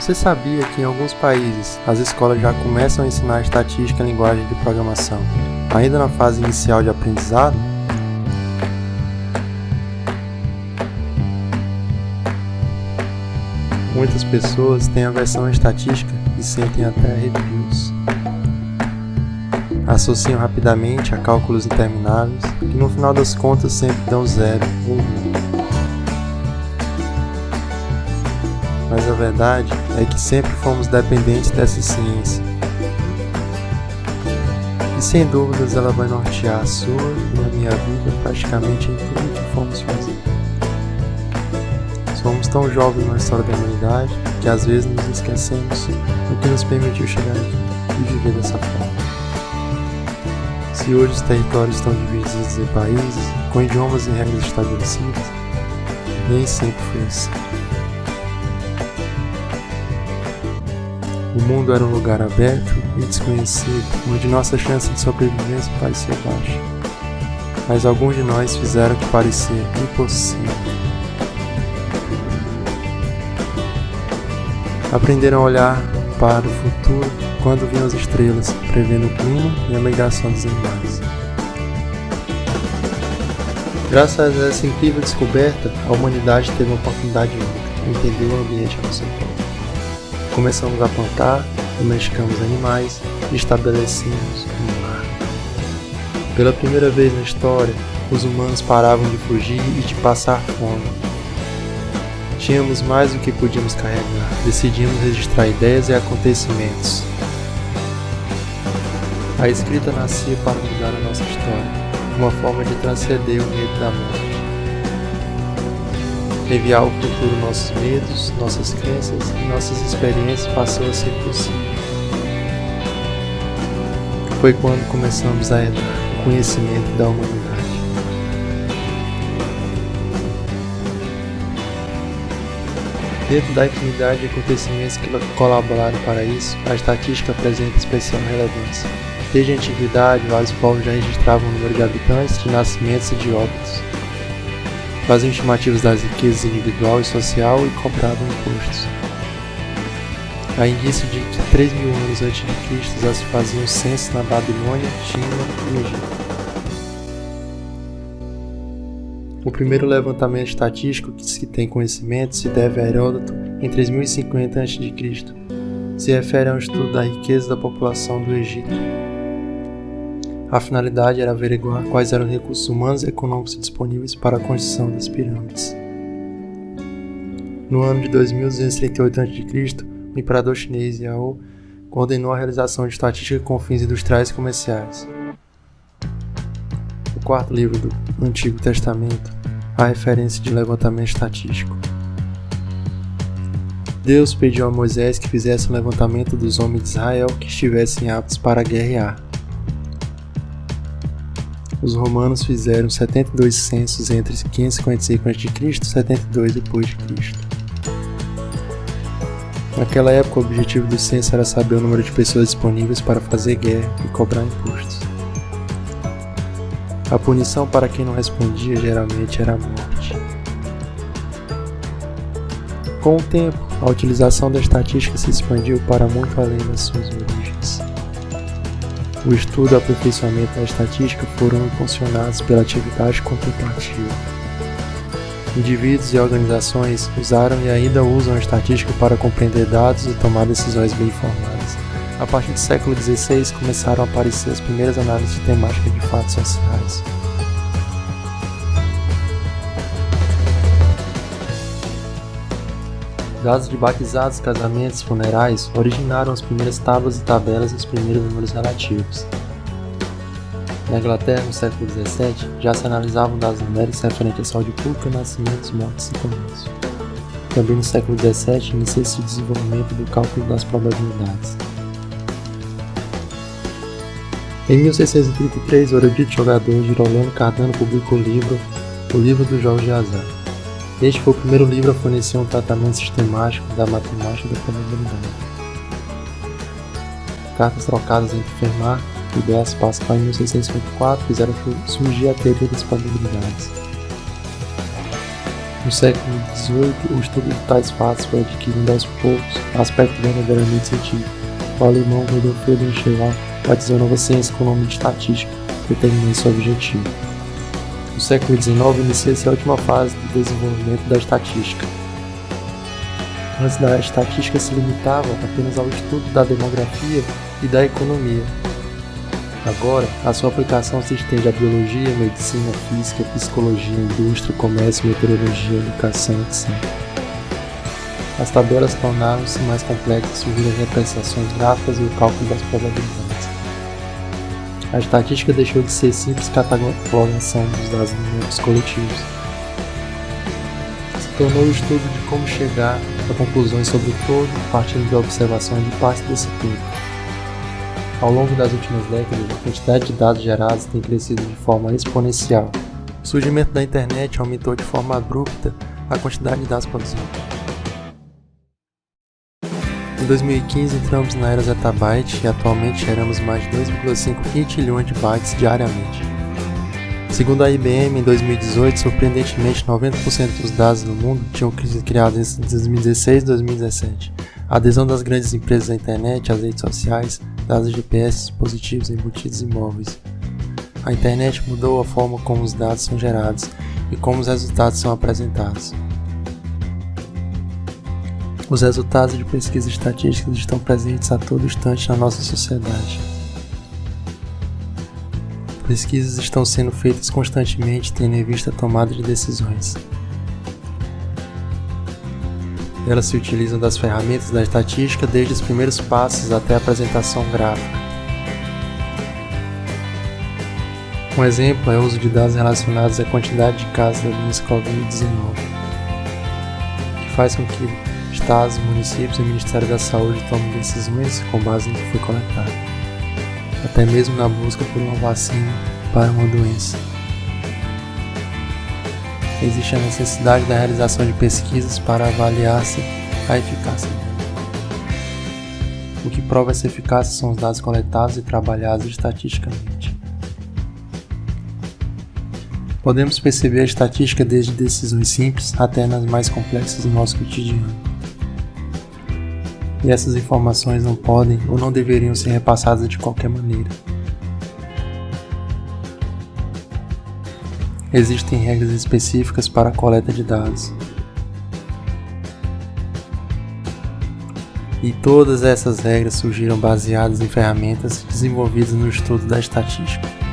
Você sabia que em alguns países as escolas já começam a ensinar estatística em linguagem de programação, ainda na fase inicial de aprendizado? Muitas pessoas têm aversão à estatística e sentem até arrepios. Associam rapidamente a cálculos intermináveis, que no final das contas sempre dão 0 ou 1. Mas a verdade é que sempre fomos dependentes dessa ciência. E sem dúvidas ela vai nortear a sua e a minha vida praticamente em tudo que formos fazer. Somos tão jovens na história da humanidade que às vezes nos esquecemos do que nos permitiu chegar aqui e viver dessa forma. Se hoje os territórios estão divididos em países, com idiomas e regras estabelecidas, nem sempre foi assim. O mundo era um lugar aberto e desconhecido, onde nossa chance de sobrevivência parecia baixa. Mas alguns de nós fizeram o que parecia impossível. Aprenderam a olhar para o futuro quando viam as estrelas, prevendo o clima e a migração dos animais. Graças a essa incrível descoberta, a humanidade teve uma oportunidade única, entender o ambiente à nossa volta. Começamos a plantar, domesticamos animais e estabelecemos um lar. Pela primeira vez na história, os humanos paravam de fugir e de passar fome. Tínhamos mais do que podíamos carregar, decidimos registrar ideias e acontecimentos. A escrita nascia para mudar a nossa história, uma forma de transcender o medo da morte. Enviar ao futuro nossos medos, nossas crenças e nossas experiências passou a ser possível. Foi quando começamos a herdar o conhecimento da humanidade. Dentro da infinidade de acontecimentos que colaboraram para isso, a estatística apresenta especial relevância. Desde a antiguidade, vários povos já registravam o número de habitantes, de nascimentos e de óbitos. Faziam estimativas das riquezas individual e social e cobravam impostos. Há indício de que 3.000 anos antes de Cristo já se faziam censos na Babilônia, China e Egito. O primeiro levantamento estatístico que se tem conhecimento se deve a Heródoto em 3050 a.C. Se refere a um estudo da riqueza da população do Egito. A finalidade era averiguar quais eram os recursos humanos e econômicos disponíveis para a construção das pirâmides. No ano de 2238 a.C., o imperador chinês Yao ordenou a realização de estatística com fins industriais e comerciais. No quarto livro do Antigo Testamento, há referência de levantamento estatístico. Deus pediu a Moisés que fizesse um levantamento dos homens de Israel que estivessem aptos para guerrear. Os romanos fizeram 72 censos entre 555 a.C. e 72 d.C. Naquela época, o objetivo do censo era saber o número de pessoas disponíveis para fazer guerra e cobrar impostos. A punição para quem não respondia geralmente era a morte. Com o tempo, a utilização da estatística se expandiu para muito além das suas origens. O estudo e o aperfeiçoamento da estatística foram impulsionados pela atividade contemplativa. Indivíduos e organizações usaram e ainda usam a estatística para compreender dados e tomar decisões bem informadas. A partir do século XVI começaram a aparecer as primeiras análises de temática de fatos sociais. Dados de batizados, casamentos e funerais originaram as primeiras tábuas e tabelas e os primeiros números relativos. Na Inglaterra, no século XVII, já se analisavam dados numéricos referentes à saúde pública, nascimentos, mortes e comércio. Também no século XVII, inicia-se o desenvolvimento do cálculo das probabilidades. Em 1633, o erudito jogador Girolamo Cardano publicou o livro dos jogos de azar. Este foi o primeiro livro a fornecer um tratamento sistemático da matemática da probabilidade. Cartas trocadas entre Fermat e Blaise Pascal em 1654 fizeram surgir a teoria das probabilidades. No século XVIII, o estudo de tais fatos foi adquirindo aos poucos aspecto verdadeiramente científico. O alemão Rudolf Friedrich Schiller batizou a nova ciência com o nome de estatística, determinando seu objetivo. No século XIX, inicia-se a última fase do desenvolvimento da estatística. Antes da estatística se limitava apenas ao estudo da demografia e da economia. Agora, a sua aplicação se estende à biologia, medicina, física, psicologia, indústria, comércio, meteorologia, educação, etc. As tabelas tornaram-se mais complexas, surgiram as representações gráficas e o cálculo das probabilidades. A estatística deixou de ser simples catalogação dos dados numéricos coletivos. Se tornou o estudo de como chegar a conclusões sobre o todo, partindo da observação de parte desse todo. Ao longo das últimas décadas, a quantidade de dados gerados tem crescido de forma exponencial. O surgimento da internet aumentou de forma abrupta a quantidade de dados produzidos. Em 2015, entramos na era zettabyte e atualmente geramos mais de 2,5 quintilhões de bytes diariamente. Segundo a IBM, em 2018, surpreendentemente 90% dos dados no mundo tinham sido criados entre 2016 e 2017. A adesão das grandes empresas à internet, às redes sociais, dados GPS, dispositivos embutidos e móveis. A internet mudou a forma como os dados são gerados e como os resultados são apresentados. Os resultados de pesquisas estatísticas estão presentes a todo instante na nossa sociedade. Pesquisas estão sendo feitas constantemente, tendo em vista a tomada de decisões. Elas se utilizam das ferramentas da estatística desde os primeiros passos até a apresentação gráfica. Um exemplo é o uso de dados relacionados à quantidade de casos da doença Covid-19, que faz com que estados, municípios e o Ministério da Saúde tomem decisões com base no que foi coletado, até mesmo na busca por uma vacina para uma doença. Existe a necessidade da realização de pesquisas para avaliar-se a eficácia dela. O que prova essa eficácia são os dados coletados e trabalhados estatisticamente. Podemos perceber a estatística desde decisões simples até nas mais complexas do nosso cotidiano. E essas informações não podem ou não deveriam ser repassadas de qualquer maneira. Existem regras específicas para a coleta de dados. E todas essas regras surgiram baseadas em ferramentas desenvolvidas no estudo da estatística.